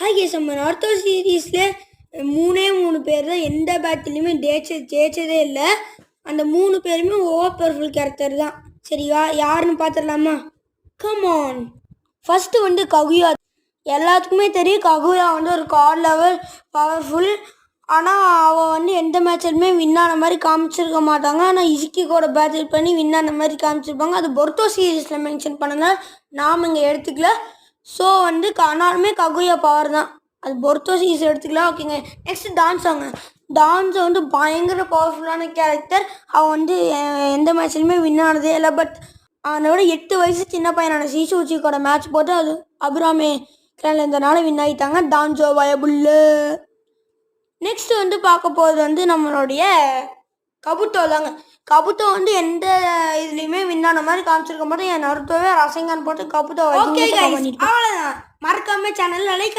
Hi guys, நம்ம நார்த்தோ சீரீஸில் 3 பேர் தான் எந்த பேட்டிலையுமே ஜெயிச்சதே இல்லை. அந்த 3 பேருமே ஓவர் பவர்ஃபுல் கேரக்டர் தான். சரியா, யாருன்னு பார்த்துடலாமா? கமான். ஃபஸ்ட்டு வந்து ககுயா. எல்லாத்துக்குமே தெரியும் ககுயா வந்து ஒரு கார்ட் லெவல் பவர்ஃபுல். ஆனால் அவள் வந்து எந்த மேட்ச்லையுமே வின்னான மாதிரி காமிச்சிருக்க மாட்டாங்க. ஆனால் இசுக்கி கூட பேட்டில் பண்ணி வின்னான மாதிரி காமிச்சிருப்பாங்க. அது பொருத்தோ சீரீஸில் மென்ஷன் பண்ணனால நாம் இங்கே எடுத்துக்கல. ஸோ வந்து ஆனாலுமே ககுயா பவர் தான். அது பொருத்தோ சீரீஸ் எடுத்துக்கலாம். ஓகேங்க. நெக்ஸ்ட் டான்ஸாங்க. டான்ஸ் வந்து பயங்கர பவர்ஃபுல்லான கேரக்டர். அவன் வந்து எந்த மேட்ச்லையுமே வின் ஆனதே இல்லை. பட் அவனோட 8 வயசு சின்ன பையனான சீசூச்சியோட மேட்ச் போட்டு அது அபிராமே கிராண்டில் இருந்தனால வின் ஆகிட்டாங்க. டான்ஸோ வயபுல்லு. நெக்ஸ்ட் வந்து பார்க்க போகிறது வந்து நம்மளுடைய கபுட்டோ தாங்க. கபுட்டோ வந்து எந்த இதுலேயுமே வின்னான மாதிரி காமிச்சிருக்க மாட்டோம். என் நருத்தோவே ரசங்கான் போட்டு கபுட்டோ அவ்வளோதான். மறக்காம சேனல் லைக்